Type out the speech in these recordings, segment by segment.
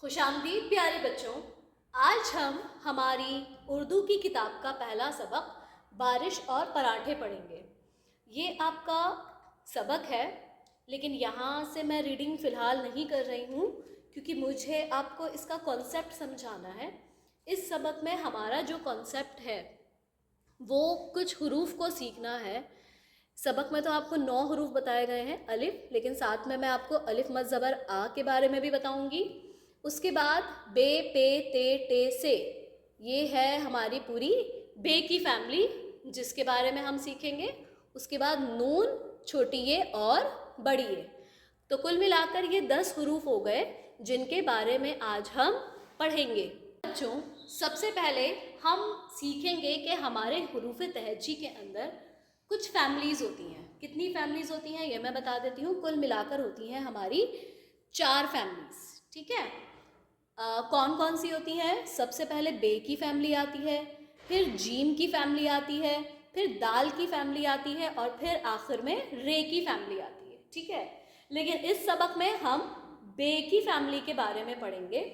खुशामदीद प्यारे बच्चों। आज हम हमारी उर्दू की किताब का पहला सबक बारिश और पराठे पढ़ेंगे। ये आपका सबक है, लेकिन यहाँ से मैं रीडिंग फ़िलहाल नहीं कर रही हूँ क्योंकि मुझे आपको इसका कॉन्सेप्ट समझाना है। इस सबक में हमारा जो कॉन्सेप्ट है वो कुछ हुरूफ को सीखना है। सबक में तो आपको 9 हुरूफ बताए गए हैं अलिफ, लेकिन साथ में मैं आपको अलिफ मद ज़बर आ के बारे में भी बताऊंगी। उसके बाद बे पे ते टे से, ये है हमारी पूरी बे की फैमिली जिसके बारे में हम सीखेंगे। उसके बाद नून, छोटी ये और बड़ी ये। तो कुल मिलाकर ये 10 हुरूफ हो गए जिनके बारे में आज हम पढ़ेंगे। बच्चों, सबसे पहले हम सीखेंगे कि हमारे हुरूफ तहज्जी के अंदर कुछ फैमिलीज़ होती हैं। कितनी फैमिलीज़ होती हैं ये मैं बता देती हूँ। कुल मिलाकर होती हैं हमारी 4 फैमिलीज़। ठीक है, कौन कौन सी होती हैं? सबसे पहले बे की फैमिली आती है, फिर जीम की फैमिली आती है, फिर दाल की फैमिली आती है और फिर आखिर में रे की फैमिली आती है। ठीक है, लेकिन इस सबक में हम बे की फैमिली के बारे में पढ़ेंगे।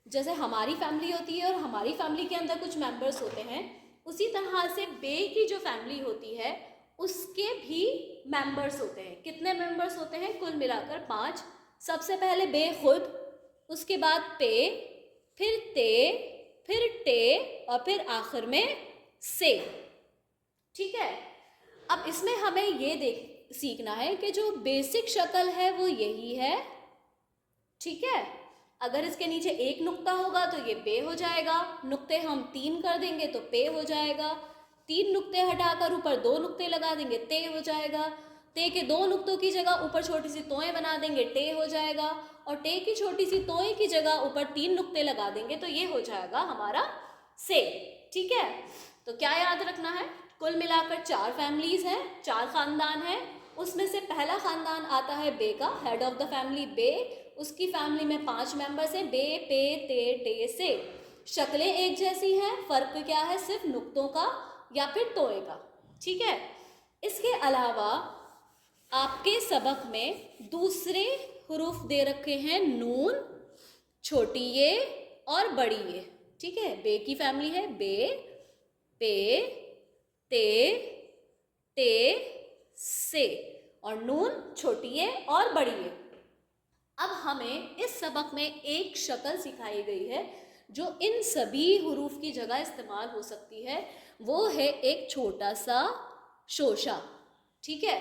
जैसे हमारी फैमिली होती है और हमारी फैमिली के अंदर कुछ मेंबर्स होते हैं, उसी तरह से बे की जो फैमिली होती है उसके भी मेंबर्स होते हैं। कितने मेंबर्स होते हैं? कुल मिलाकर 5। सबसे पहले बे खुद, उसके बाद पे, फिर ते, फिर टे और फिर आखिर में से। ठीक है, अब इसमें हमें ये सीखना है कि जो बेसिक शक्ल है वो यही है। ठीक है, अगर इसके नीचे एक नुक्ता होगा तो ये पे हो जाएगा, नुक्ते हम 3 कर देंगे तो पे हो जाएगा, 3 नुक्ते हटाकर ऊपर 2 नुक्ते लगा देंगे ते हो जाएगा, ते के 2 नुक्तों की जगह ऊपर छोटी सी तोएं बना देंगे टे हो जाएगा, और टे की छोटी सी तोएं की जगह ऊपर 3 नुक्ते लगा देंगे तो ये हो जाएगा हमारा से। ठीक है, तो क्या याद रखना है? कुल मिलाकर 4 फैमिलीज हैं, 4 खानदान हैं। उसमें से पहला खानदान आता है बे का, हेड ऑफ द फैमिली बे। उसकी फैमिली में 5 मेंबर्स हैं, बे पे ते टे से। शक्लें एक जैसी हैं, फर्क क्या है? सिर्फ नुक्तों का या फिर तोए का। ठीक है, इसके अलावा आपके सबक में दूसरे हुरूफ दे रखे हैं नून, छोटी ये और बड़ी ये। ठीक है, बे की फैमिली है बे, पे, ते, टे, से, और नून, छोटी ये और बड़ी ये। अब हमें इस सबक में एक शक्ल सिखाई गई है जो इन सभी हुरूफ की जगह इस्तेमाल हो सकती है, वो है एक छोटा सा शोशा। ठीक है,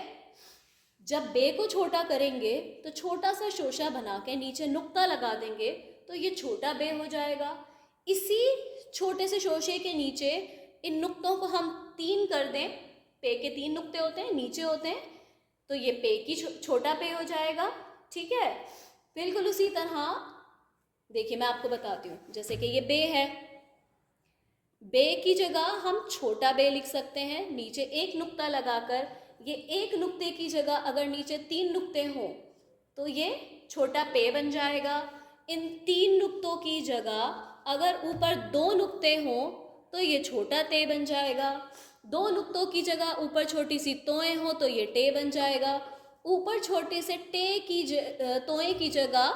जब बे को छोटा करेंगे तो छोटा सा शोशा बना के नीचे नुक्ता लगा देंगे तो ये छोटा बे हो जाएगा। इसी छोटे से शोशे के नीचे इन नुक्तों को हम 3 कर दें, पे के 3 नुक्ते होते हैं, नीचे होते हैं, तो ये पे की छोटा पे हो जाएगा। ठीक है, बिल्कुल उसी तरह देखिए मैं आपको बताती हूँ। जैसे कि ये बे है, बे की जगह हम छोटा बे लिख सकते हैं, नीचे एक नुक्ता लगाकर। ये एक नुक्ते की जगह अगर नीचे 3 नुक्ते हों तो ये छोटा पे बन जाएगा। इन 3 नुक्तों की जगह अगर ऊपर 2 नुक्ते हों तो ये छोटा ते बन जाएगा। 2 नुक्तों की जगह ऊपर छोटी सी तोएं हों तो ये टे बन जाएगा। ऊपर छोटे से टे की तोएं की जगह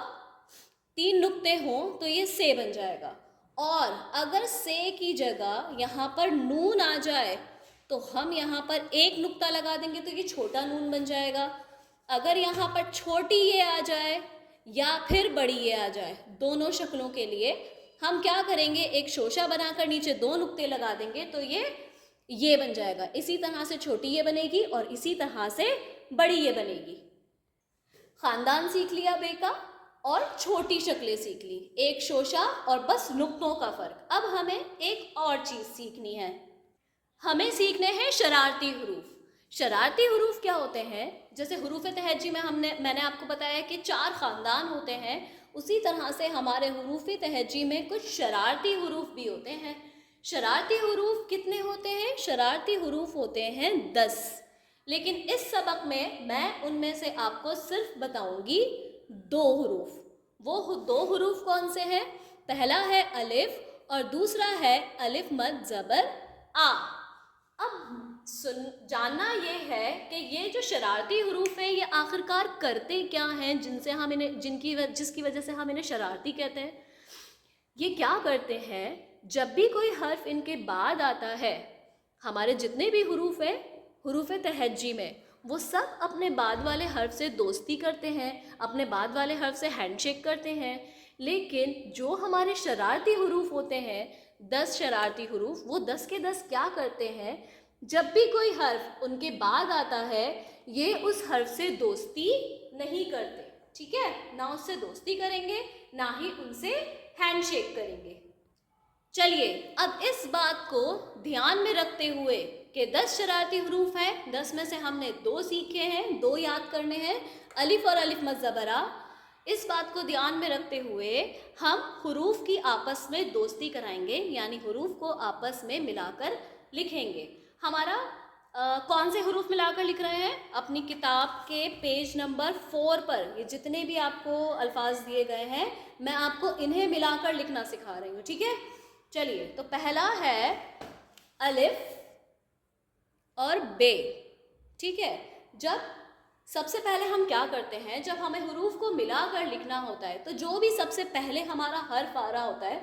3 नुक्ते हों तो ये से बन जाएगा। और अगर से की जगह यहाँ पर नून आ जाए तो हम यहाँ पर एक नुक्ता लगा देंगे तो ये छोटा नून बन जाएगा। अगर यहाँ पर छोटी ये आ जाए या फिर बड़ी ये आ जाए, दोनों शक्लों के लिए हम क्या करेंगे? एक शोशा बनाकर नीचे 2 नुक्ते लगा देंगे तो ये बन जाएगा। इसी तरह से छोटी ये बनेगी और इसी तरह से बड़ी ये बनेगी। खानदान सीख लिया बे का और छोटी शक्लें सीख ली, एक शोशा और बस नुक्तों का फर्क। अब हमें एक और चीज सीखनी है, हमें सीखने हैं शरारती हुरूफ। शरारती हुरूफ क्या होते हैं? जैसे हुरूफ तहज्जी में मैंने आपको बताया कि 4 खानदान होते हैं, उसी तरह से हमारे हुरूफ तहज्जी में कुछ शरारती हुरूफ भी होते हैं। शरारती हुरूफ कितने होते हैं? शरारती हुरूफ होते हैं 10, लेकिन इस सबक में मैं उनमें से आपको सिर्फ बताऊंगी 2 हुरूफ। वो 2 हुरूफ कौन से हैं? पहला है अलिफ और दूसरा है अलिफ मद ज़बर आ। अब जानना ये है कि ये जो शरारती हुरूफ हैं ये आखिरकार करते क्या हैं जिसकी वजह से हम इन्हें शरारती कहते हैं। ये क्या करते हैं, जब भी कोई हर्फ इनके बाद आता है, हमारे जितने भी हुरूफ हैं, हुरूफ तहज्जी में, वो सब अपने बाद वाले हर्फ से दोस्ती करते हैं, अपने बाद वाले हर्फ से हैंडशेक करते हैं। लेकिन जो हमारे शरारती हुरूफ होते हैं, 10 शरारती हुरूफ, वो 10 के 10 क्या करते हैं, जब भी कोई हर्फ उनके बाद आता है, ये उस हर्फ से दोस्ती नहीं करते। ठीक है, ना उससे दोस्ती करेंगे, ना ही उनसे हैंडशेक करेंगे। चलिए अब इस बात को ध्यान में रखते हुए कि 10 शरारती हरूफ हैं, 10 में से हमने 2 सीखे हैं, 2 याद करने हैं, अलिफ और अलिफ मद ज़बरा। इस बात को ध्यान में रखते हुए हम हुरूफ की आपस में दोस्ती कराएंगे, यानी हुरूफ को आपस में मिलाकर लिखेंगे। हमारा कौन से हुरूफ मिलाकर लिख रहे हैं? अपनी किताब के पेज नंबर 4 पर ये जितने भी आपको अल्फाज दिए गए हैं, मैं आपको इन्हें मिलाकर लिखना सिखा रही हूँ। ठीक है, चलिए तो पहला है अलिफ और बे। ठीक है, जब सबसे पहले हम क्या करते हैं, जब हमें हुरूफ को मिलाकर लिखना होता है, तो जो भी सबसे पहले हमारा हर्फ आ रहा होता है,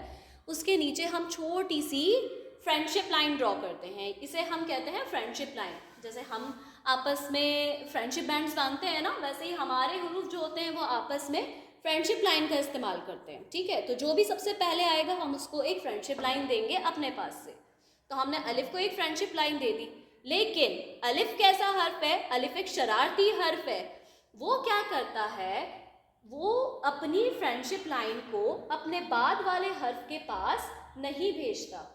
उसके नीचे हम छोटी सी फ्रेंडशिप लाइन ड्रॉ करते हैं। इसे हम कहते हैं फ्रेंडशिप लाइन। जैसे हम आपस में फ्रेंडशिप बैंड्स बांधते हैं ना, वैसे ही हमारे हुरूफ जो होते हैं वो आपस में फ्रेंडशिप लाइन का इस्तेमाल करते हैं। ठीक है, तो जो भी सबसे पहले आएगा हम उसको एक फ्रेंडशिप लाइन देंगे अपने पास से। तो हमने अलिफ को एक फ्रेंडशिप लाइन दे दी, लेकिन अलिफ कैसा हर्फ है? अलिफ एक शरारती हर्फ है। वो क्या करता है, वो अपनी फ्रेंडशिप लाइन को अपने बाद वाले हर्फ के पास नहीं भेजता।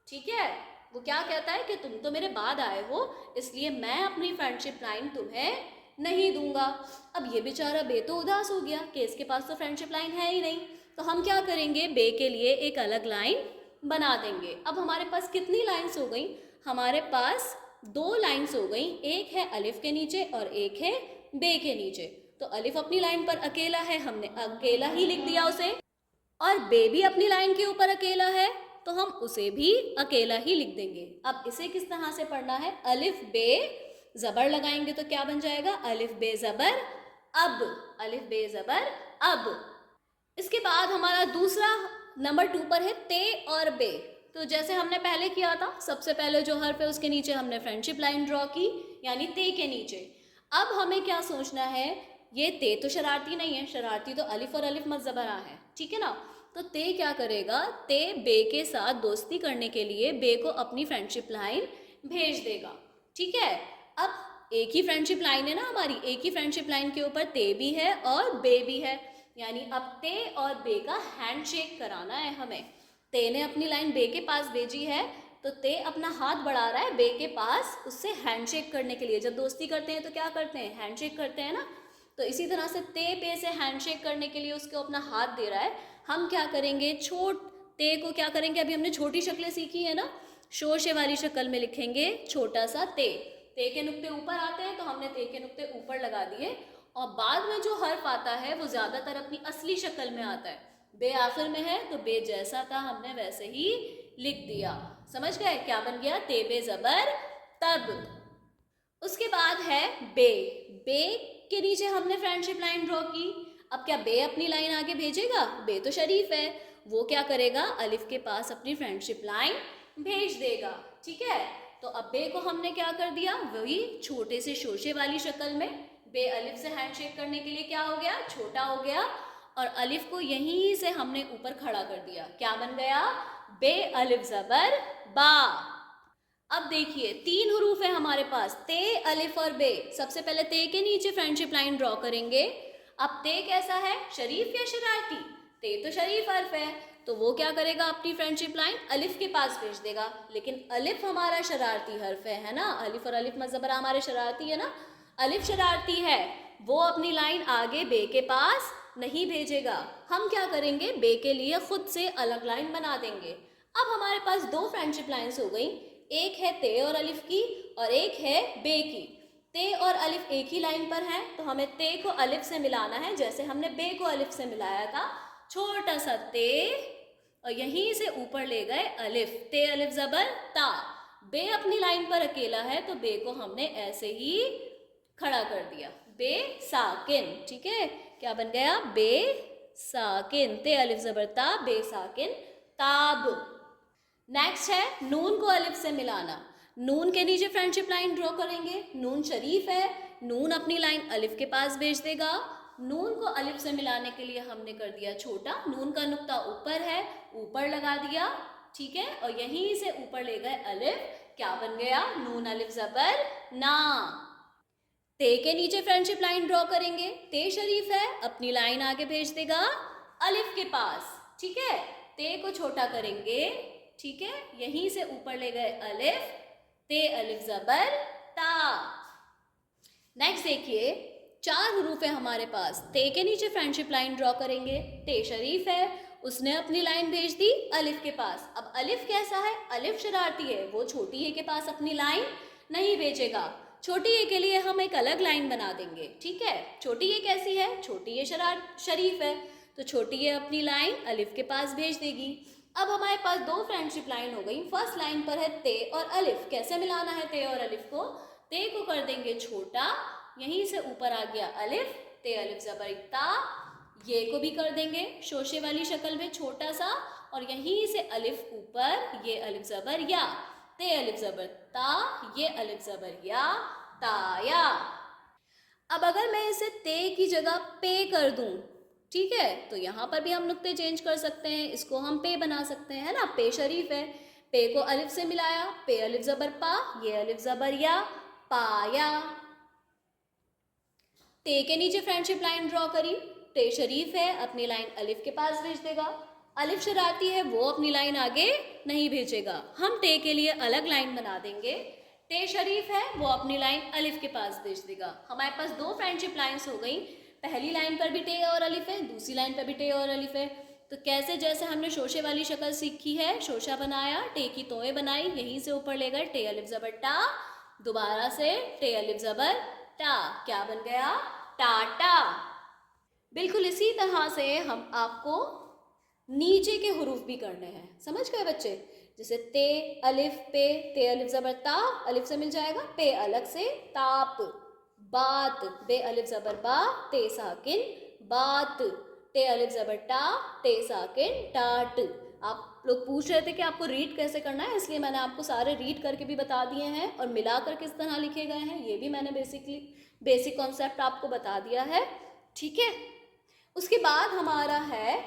ठीक है, वो क्या कहता है कि तुम तो मेरे बाद आए हो, इसलिए मैं अपनी फ्रेंडशिप लाइन तुम्हें नहीं दूंगा। अब ये बेचारा बे तो उदास हो गया कि इसके पास तो फ्रेंडशिप लाइन है ही नहीं। तो हम क्या करेंगे, बे के लिए एक अलग लाइन बना देंगे। अब हमारे पास कितनी लाइन्स हो गई? हमारे पास 2 लाइन्स हो गई, एक है अलिफ के नीचे और एक है बे के नीचे। तो अलिफ अपनी लाइन पर अकेला है, हमने अकेला ही लिख दिया उसे, और बे भी अपनी लाइन के ऊपर अकेला है, तो हम उसे भी अकेला ही लिख देंगे। अब इसे किस तरह से पढ़ना है? अलिफ बे ज़बर लगाएंगे तो क्या बन जाएगा? अलिफ बे ज़बर अब, अलिफ बे ज़बर अब। इसके बाद हमारा दूसरा नंबर 2 पर है ते और बे। तो जैसे हमने पहले किया था, सबसे पहले जो हर्फ है उसके नीचे हमने फ्रेंडशिप लाइन ड्रॉ की, यानी ते के नीचे। अब हमें क्या सोचना है, ये ते तो शरारती नहीं है, शरारती तो अलिफ और अलिफ मद ज़बरा है। ठीक है ना, तो ते क्या करेगा, ते बे के साथ दोस्ती करने के लिए बे को अपनी फ्रेंडशिप लाइन भेज देगा। ठीक है, अब एक ही फ्रेंडशिप लाइन है ना हमारी, एक ही फ्रेंडशिप लाइन के ऊपर ते भी है और बे भी है, यानी अब ते और बे का हैंडशेक कराना है हमें। ते ने अपनी लाइन बे के पास भेजी है, तो ते अपना हाथ बढ़ा रहा है बे के पास उससे हैंडशेक करने के लिए। जब दोस्ती करते हैं तो क्या करते हैं, हैंडशेक करते हैं ना। तो इसी तरह से ते पे से हैंडशेक करने के लिए उसको अपना हाथ दे रहा है। हम क्या करेंगे, ते को क्या करेंगे, अभी हमने छोटी शक्लें सीखी है ना, शोशे वाली शक्ल में लिखेंगे छोटा सा ते। ते के नुक्ते ऊपर आते हैं तो हमने ते के नुक्ते ऊपर लगा दिए, और बाद में जो हर्फ आता है वो ज़्यादातर अपनी असली शक्ल में आता है। बे आखिर में है तो बे जैसा था हमने वैसे ही लिख दिया। समझ गए क्या बन गया? ते बे ज़बर तब। उसके बाद है बे। बे के नीचे हमने फ्रेंडशिप लाइन ड्रॉ की। अब क्या बे अपनी लाइन आगे भेजेगा? बे तो शरीफ है, वो क्या करेगा, अलिफ के पास अपनी फ्रेंडशिप लाइन भेज देगा। ठीक है, तो अब बे को हमने क्या कर दिया, वही छोटे से शोशे वाली शक्ल में। बे अलिफ से हैंडशेक करने के लिए क्या हो गया, छोटा हो गया, और अलिफ को यहीं से हमने ऊपर खड़ा कर दिया। क्या बन गया? बे अलिफ ज़बर बा। अब देखिए 3 हुरूफ है हमारे पास, ते अलिफ और बे। सबसे पहले ते के नीचे फ्रेंडशिप लाइन ड्रॉ करेंगे। अब ते कैसा है, शरीफ या शरारती? ते तो शरीफ हर्फ है, तो वो क्या करेगा, अपनी फ्रेंडशिप लाइन अलिफ के पास भेज देगा। लेकिन अलिफ हमारा शरारती हर्फ है ना, अलिफ और अलिफ मद ज़बरा हमारे शरारती है ना, अलिफ शरारती है, वो अपनी लाइन आगे बे के पास नहीं भेजेगा। हम क्या करेंगे, बे के लिए खुद से अलग लाइन बना देंगे। अब हमारे पास 2 फ्रेंडशिप लाइन्स हो गई, एक है ते और अलिफ की और एक है बे की। ते और अलिफ एक ही लाइन पर हैं, तो हमें ते को अलिफ से मिलाना है, जैसे हमने बे को अलिफ से मिलाया था। छोटा सा ते और यहीं से ऊपर ले गए अलिफ, ते अलिफ ज़बर ता। बे अपनी लाइन पर अकेला है, तो बे को हमने ऐसे ही खड़ा कर दिया, बे साकिन। ठीक है, क्या बन गया, बे साकिन, ते अलिफ ज़बर ता, बे साकिन ताब। नेक्स्ट है नून को अलिफ से मिलाना। नून के नीचे फ्रेंडशिप लाइन ड्रॉ करेंगे। नून शरीफ है, नून अपनी लाइन अलिफ के पास भेज देगा। नून को अलिफ से मिलाने के लिए हमने कर दिया छोटा, नून का नुक्ता ऊपर है, ऊपर लगा दिया, ठीक है, और यहीं से ऊपर ले गए अलिफ, क्या बन गया, नून अलिफ ज़बर ना। ते के नीचे फ्रेंडशिप लाइन ड्रॉ करेंगे। ते शरीफ है, अपनी लाइन आगे भेज देगा अलिफ के पास, ठीक है, ते को छोटा करेंगे, ठीक है, यहीं से ऊपर ले गए अलिफ, ते अलिफ ज़बर ता। नेक्स्ट देखिए, 4 हुरूफ है हमारे पास। ते के नीचे फ्रेंडशिप लाइन ड्रॉ करेंगे। ते शरीफ है, उसने अपनी लाइन भेज दी अलिफ के पास। अब अलिफ कैसा है, अलिफ शरारती है, वो छोटी ए के पास अपनी लाइन नहीं भेजेगा। छोटी ए के लिए हम एक अलग लाइन बना देंगे, ठीक है। छोटी ए कैसी है, छोटी ए शरीफ है, तो छोटी ए अपनी लाइन अलिफ के पास भेज देगी। अब हमारे पास 2 फ्रेंडशिप लाइन हो गई। फर्स्ट लाइन पर है ते और अलिफ। कैसे मिलाना है ते और अलिफ को, ते को कर देंगे छोटा, यहीं से ऊपर आ गया अलिफ, ते अलिफ ज़बर ता। ये को भी कर देंगे शोशे वाली शक्ल में छोटा सा, और यहीं से अलिफ ऊपर, ये अलिफ ज़बर या, ते अलिफ ज़बर ता, ये अलिफ ज़बर या, ताया। अब अगर मैं इसे ते की जगह पे कर दूं, ठीक है, तो यहाँ पर भी हम नुक्ते चेंज कर सकते हैं, इसको हम पे बना सकते हैं, है ना। पे शरीफ है, पे को अलिफ से मिलाया, पे अलिफ ज़बर पा, ये अलिफ ज़बर या, पाया। ते के नीचे फ्रेंडशिप लाइन ड्रॉ करी। ते शरीफ है, अपनी लाइन अलिफ के पास भेज देगा। अलिफ शरारती है, वो अपनी लाइन आगे नहीं भेजेगा। हम ते के लिए अलग लाइन बना देंगे। ते शरीफ है, वो अपनी लाइन अलिफ के पास भेज देगा। हमारे पास 2 फ्रेंडशिप लाइन्स हो गई। पहली लाइन पर भी टे और अलिफ है, दूसरी लाइन पर भी टे और अलिफ है। तो कैसे, जैसे हमने शोशे वाली शक्ल सीखी है, शोशा बनाया, टे की तोएं बनाई, यहीं से ऊपर ले गए टे अलिफ ज़बर टा, दोबारा से टे अलिफ ज़बर टा, क्या बन गया, टाटा। बिल्कुल इसी तरह से हम आपको नीचे के हुरूफ भी करने हैं, समझ गए बच्चे। जैसे ते अलिफ पे, ते अलिफ ज़बर ता, अलिफ से मिल जाएगा, पे अलग से, ताप, बात, बे अलिफ ज़बर बा, ते साकिन बात, टे अलिफ ज़बर टा, टे साकिन टाट। आप लोग पूछ रहे थे कि आपको रीड कैसे करना है, इसलिए मैंने आपको सारे रीड करके भी बता दिए हैं, और मिलाकर किस तरह लिखे गए हैं ये भी मैंने बेसिक कॉन्सेप्ट आपको बता दिया है, ठीक है। उसके बाद हमारा है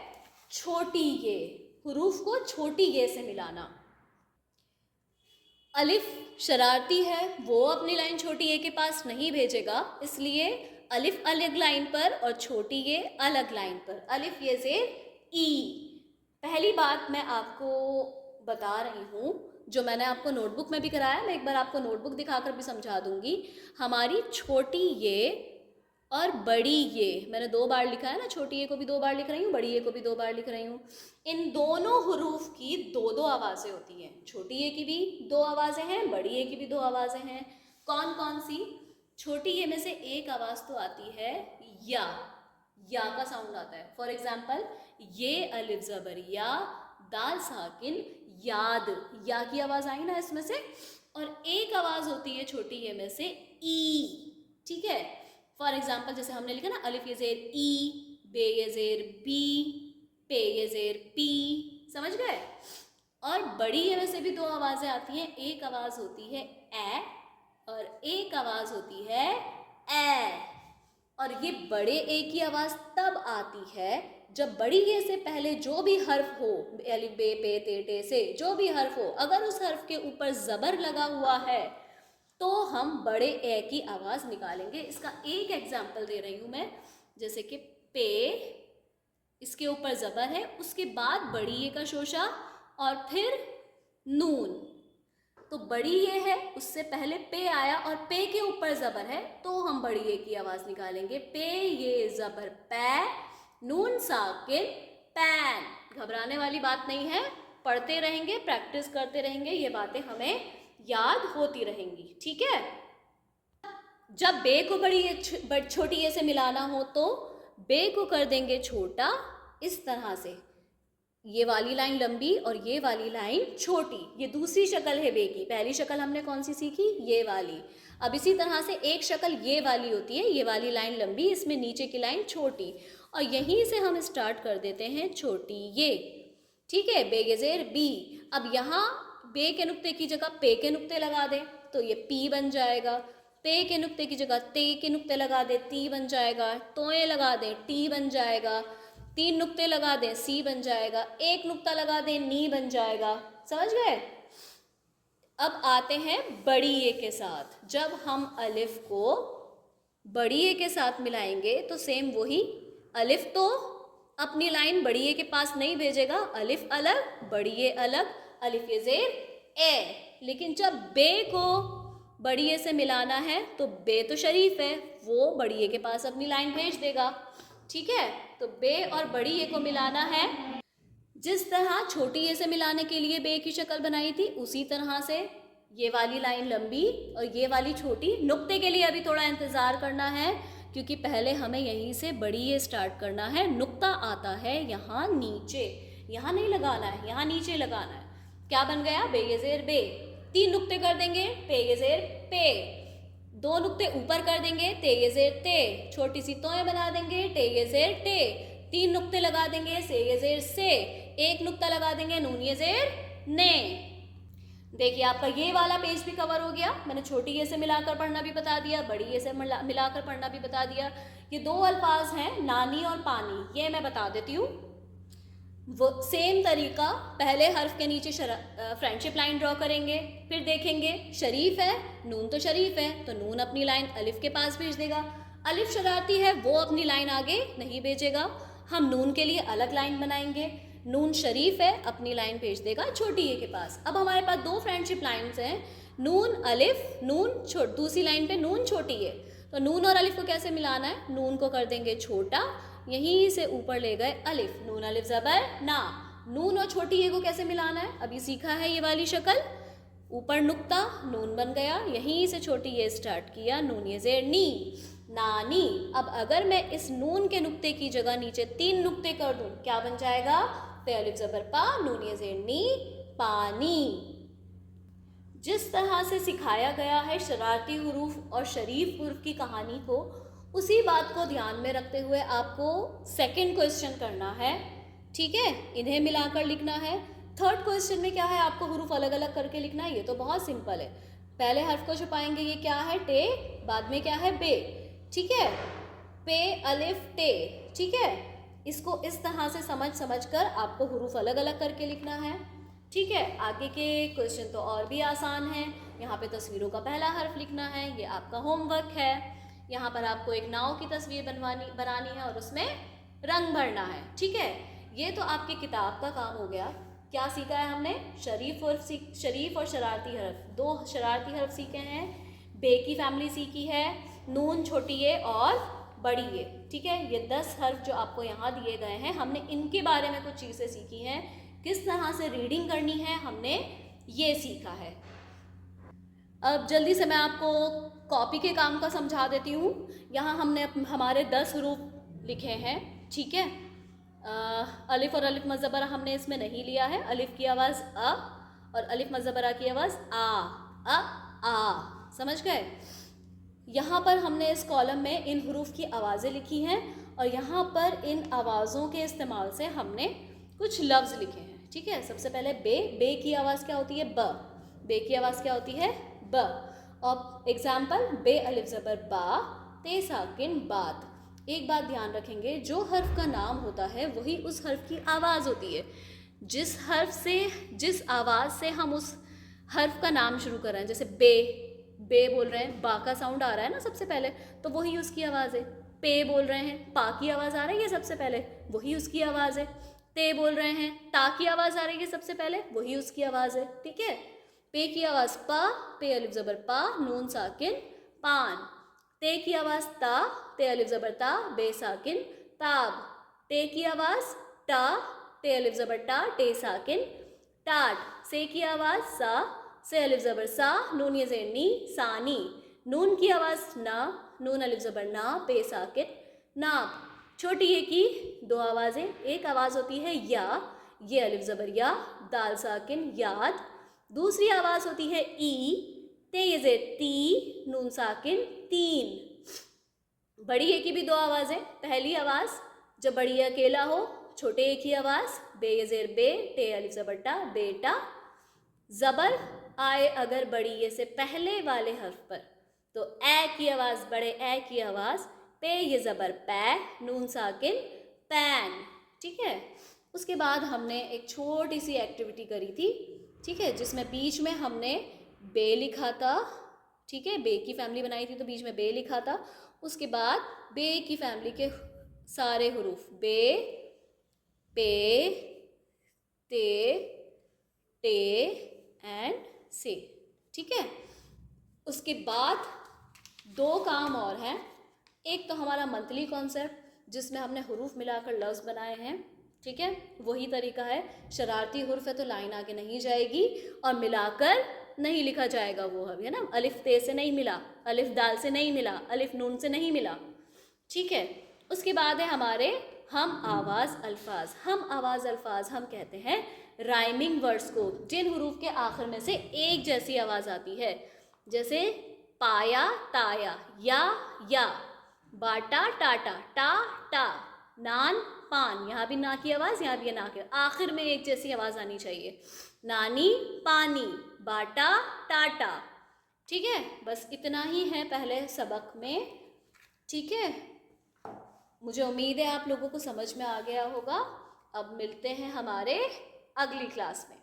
छोटी ये, हुरूफ को छोटी ये से मिलाना। अलिफ शरारती है, वो अपनी लाइन छोटी ए के पास नहीं भेजेगा, इसलिए अलिफ अलग लाइन पर और छोटी ये अलग लाइन पर। अलिफ ये ज़ेर ई। पहली बात मैं आपको बता रही हूँ, जो मैंने आपको नोटबुक में भी कराया, मैं एक बार आपको नोटबुक दिखाकर भी समझा दूंगी। हमारी छोटी ये और बड़ी ये, मैंने 2 बार लिखा है ना, छोटी ए को भी 2 बार लिख रही हूँ, बड़ी ए को भी 2 बार लिख रही हूँ। इन दोनों हुरूफ की 2-2 आवाज़ें होती हैं। छोटी ए की भी 2 आवाज़ें हैं, बड़ी ए की भी 2 आवाज़ें हैं। कौन कौन सी, छोटी ए में से एक आवाज़ तो आती है या का साउंड आता है। फॉर एग्जाम्पल, ये अलिफ ज़बर या, दाल साकिन याद, या की आवाज़ आई ना इसमें से। और एक आवाज़ होती है छोटी ए में से ई, ठीक है। फॉर एग्जाम्पल, जैसे हमने लिखा ना, अलिफ ये ज़ेर ई, बे ये ज़ेर बी, पे ये ज़ेर पी, समझ गए। और बड़ी ए में से भी 2 आवाज़ें आती हैं, एक आवाज़ होती है ए और एक आवाज़ होती है ए। और ये बड़े ए की आवाज़ तब आती है जब बड़ी ए से पहले जो भी हर्फ हो, अलिफ बे पे ते टे से जो भी हर्फ हो, अगर उस हर्फ के ऊपर ज़बर लगा हुआ है तो हम बड़े ए की आवाज़ निकालेंगे। इसका एक एग्जाम्पल दे रही हूँ मैं, जैसे कि पे, इसके ऊपर ज़बर है, उसके बाद बड़ी ए का शोशा और फिर नून। तो बड़ी ये है, उससे पहले पे आया और पे के ऊपर ज़बर है, तो हम बड़ी ए की आवाज़ निकालेंगे। पे ये ज़बर पै, नून साकिन पैन। घबराने वाली बात नहीं है, पढ़ते रहेंगे, प्रैक्टिस करते रहेंगे, ये बातें हमें याद होती रहेंगी, ठीक है। जब बे को छोटी ए से मिलाना हो तो बे को कर देंगे छोटा, इस तरह से, ये वाली लाइन लंबी और ये वाली लाइन छोटी। ये दूसरी शक्ल है बे की। पहली शक्ल हमने कौन सी सीखी, ये वाली। अब इसी तरह से एक शक्ल ये वाली होती है, ये वाली लाइन लंबी, इसमें नीचे की लाइन छोटी। और यहीं से हम स्टार्ट कर देते हैं छोटी ये, ठीक है, बे के ज़ेर बी। अब यहाँ बे के नुक्ते की जगह पे के नुक्ते लगा दें तो ये पी बन जाएगा, ते के नुक्ते की जगह ते के नुक्ते लगा दें ती बन जाएगा, तोए लगा दें टी बन जाएगा, 3 नुक्ते लगा दें सी बन जाएगा, 1 नुक्ता लगा दें नी बन जाएगा। समझ गए? अब आते हैं बड़ी ए के साथ। जब हम अलिफ को बड़ी ए के साथ मिलाएंगे तो सेम वही, अलिफ तो अपनी लाइन बड़ी ए के पास नहीं भेजेगा, अलिफ अलग बड़ी ए अलग, अलिफ ये ज़ेर ए। लेकिन जब बे को बड़ी ए से मिलाना है तो बे तो शरीफ है, वो बड़ी ए के पास अपनी लाइन भेज देगा, ठीक है। तो बे और बड़ी ए को मिलाना है, जिस तरह छोटी ए से मिलाने के लिए बे की शक्ल बनाई थी उसी तरह से ये वाली लाइन लंबी और ये वाली छोटी। नुक्ते के लिए अभी थोड़ा इंतज़ार करना है क्योंकि पहले हमें यहीं से बड़ी ए स्टार्ट करना है। नुक्ता आता है यहाँ नीचे, यहाँ नहीं लगाना है, यहाँ नीचे लगाना है। क्या बन गया? बे ये ज़ेर बे। 3 नुक्ते कर देंगे, पे ये ज़ेर पे। 2 नुक्ते ऊपर कर देंगे, ते ये ज़ेर ते। छोटी सी तोएं बना देंगे, टे ये ज़ेर टे। 3 नुक्ते लगा देंगे, से ये ज़ेर से। 1 नुक्ता लगा देंगे, नून ये ज़ेर ने। देखिए आपका ये वाला पेज भी कवर हो गया। मैंने छोटी ए से मिलाकर पढ़ना भी बता दिया, बड़ी ए से मिलाकर पढ़ना भी बता दिया। ये 2 अल्फाज हैं, नानी और पानी, ये मैं बता देती हूँ। वो सेम तरीका, पहले हर्फ के नीचे फ्रेंडशिप लाइन ड्रॉ करेंगे, फिर देखेंगे शरीफ है, नून तो शरीफ है तो नून अपनी लाइन अलिफ के पास भेज देगा। अलिफ शरारती है, वो अपनी लाइन आगे नहीं भेजेगा। हम नून के लिए अलग लाइन बनाएंगे। नून शरीफ है, अपनी लाइन भेज देगा छोटी ए के पास। अब हमारे पास 2 फ्रेंडशिप लाइन्स हैं, नून अलिफ, नून दूसरी लाइन पे नून छोटी ए। तो नून और अलिफ को कैसे मिलाना है? नून को कर देंगे छोटा, यहीं से ऊपर ले गए अलिफ, नून अलिफ ज़बर ना। नून और छोटी ए को कैसे मिलाना है? अभी सीखा है ये वाली शक्ल, ऊपर नुक्ता, नून बन गया, यहीं से छोटी ए स्टार्ट किया, नून ये ज़ेर नी, नानी। अब अगर मैं इस नून के नुक्ते की जगह नीचे 3 नुक्ते कर दूं, क्या बन जाएगा? पे अलिफ ज़बर पा, नून ये ज़ेर नी, पानी। जिस तरह से सिखाया गया है शरारती हुरूफ और शरीफ हुरूफ की कहानी को, उसी बात को ध्यान में रखते हुए आपको सेकंड क्वेश्चन करना है, ठीक है। इन्हें मिलाकर लिखना है। थर्ड क्वेश्चन में क्या है? आपको हुरूफ अलग अलग करके लिखना है। ये तो बहुत सिंपल है। पहले हर्फ को छुपाएंगे, ये क्या है? टे। बाद में क्या है? बे, ठीक है। पे अलिफ टे, ठीक है। इसको इस तरह से समझ कर आपको हुरूफ अलग अलग करके लिखना है, ठीक है। आगे के क्वेश्चन तो और भी आसान हैं। यहाँ पे तस्वीरों का पहला हर्फ लिखना है, ये आपका होमवर्क है। यहाँ पर आपको एक नाव की तस्वीर बनानी है और उसमें रंग भरना है, ठीक है। ये तो आपकी किताब का काम हो गया। क्या सीखा है हमने? शरीफ और शरारती हर्फ, 2 शरारती हर्फ सीखे हैं। बे की फैमिली सीखी है, नून छोटी ए और बड़ी ए, ठीक है। ये 10 हर्फ जो आपको यहाँ दिए गए हैं, हमने इनके बारे में कुछ चीज़ें सीखी हैं। किस तरह से रीडिंग करनी है हमने ये सीखा है। अब जल्दी से मैं आपको कॉपी के काम का समझा देती हूँ। यहाँ हमने हमारे 10 हरूफ लिखे हैं, ठीक है। अलिफ और अलिफ मज़बरा हमने इसमें नहीं लिया है। अलिफ की आवाज़ अ और अलिफ मज़बरा की आवाज़ आ। समझ गए? यहाँ पर हमने इस कॉलम में इन हरूफ की आवाज़ें लिखी हैं और यहाँ पर इन आवाज़ों के इस्तेमाल से हमने कुछ लफ्ज़ लिखे हैं, ठीक है। सबसे पहले बे की आवाज़ क्या होती है? ब। बे की आवाज़ क्या होती है? ब। और एग्जाम्पल, बे अलिफ ज़बर बा, ते साकिन बात। एक बात ध्यान रखेंगे, जो हर्फ का नाम होता है वही उस हर्फ की आवाज़ होती है। जिस हर्फ से, जिस आवाज़ से हम उस हर्फ का नाम शुरू कर रहे हैं, जैसे बे बोल रहे हैं, बा का साउंड आ रहा है ना सबसे पहले, तो वही उसकी आवाज़ है। पे बोल रहे हैं, पा की आवाज़ आ रही है सबसे पहले, वही उसकी आवाज़ है। ते बोल रहे हैं, ता की आवाज़ आ रही है सबसे पहले, वही उसकी आवाज़ है, ठीक है। पे की आवाज़ पा, पे अलिफ ज़बर पा, नून साकिन पान। ते की आवाज़ ता, ते अलिफ ज़बर ता, बे साकिन ताब। ते की आवाज़ टा, ते अलिफ ज़बर टा, टे साकिन टाट। से की आवाज़ सा, से अलिफ ज़बर सा, नून ये ज़ेर नी, सानी। नून की आवाज़ ना, नून अलिफ ज़बर ना, पे साकिन नाप। छोटी ए की 2 आवाज़ें, एक आवाज़ होती है या, ये अलिफ ज़बर या, दाल साकिन याद। दूसरी आवाज़ होती है ई, ते ये ज़ेर ती, नून साकिन तीन। बड़ी ए की भी 2 आवाज़ें, पहली आवाज़ जब बड़ी अकेला हो, छोटे एक ही आवाज़, बे ये ज़ेर बे, टे अलिफ ज़बर टा, बेटा। ज़बर आए अगर बड़ी ये से पहले वाले हर्फ पर, तो ए की आवाज़, बड़े ए की आवाज़, पे ये ज़बर पै, नून साकिन पैन। ठीक है। उसके बाद हमने एक छोटी सी एक्टिविटी करी थी, ठीक है, जिसमें बीच में हमने बे लिखा था। ठीक है, बे की फैमिली बनाई थी तो बीच में बे लिखा था। उसके बाद बे की फैमिली के सारे हुरूफ, बे, पे, ते, टे एंड से। ठीक है। उसके बाद दो काम और हैं। एक तो हमारा मंथली कॉन्सेप्ट जिसमें हमने हुरूफ मिलाकर लफ्ज़ बनाए हैं। ठीक है, वही तरीका है, शरारती हुर्फ है तो लाइन आगे नहीं जाएगी और मिलाकर नहीं लिखा जाएगा वो हर्फ, है ना। अलिफ ते से नहीं मिला, अलिफ दाल से नहीं मिला, अलिफ नून से नहीं मिला। ठीक है। उसके बाद है हमारे हम आवाज़ अल्फाज। हम आवाज़ अल्फाज हम कहते हैं राइमिंग वर्ड्स को जिन हुरूफ के आखिर में से एक जैसी आवाज़ आती है, जैसे पाया ताया, या, बाटा टाटा, टा टा, नान पान, यहाँ भी ना की आवाज़, यहाँ भी ना की, आखिर में एक जैसी आवाज़ आनी चाहिए। नानी पानी, बाटा टाटा। ठीक है, बस इतना ही है पहले सबक में। ठीक है, मुझे उम्मीद है आप लोगों को समझ में आ गया होगा। अब मिलते हैं हमारे अगली क्लास में।